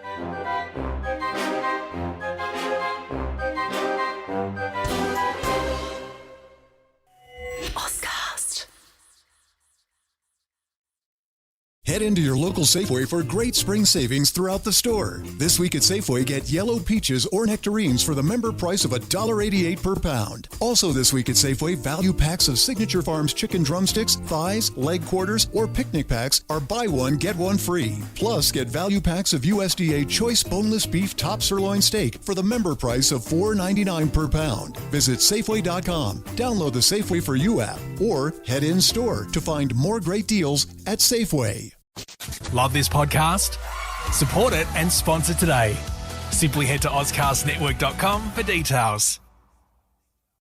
Head into your local Safeway for great spring savings throughout the store. This week at Safeway, get yellow peaches or nectarines for the member price of $1.88 per pound. Also this week at Safeway, value packs of Signature Farms chicken drumsticks, thighs, leg quarters, or picnic packs are buy one, get one free. Plus, get value packs of USDA choice boneless beef top sirloin steak for the member price of $4.99 per pound. Visit Safeway.com, download the Safeway for You app, or head in store to find more great deals at Safeway. Love this podcast? Support it and sponsor today. Simply head to AuscastNetwork.com for details.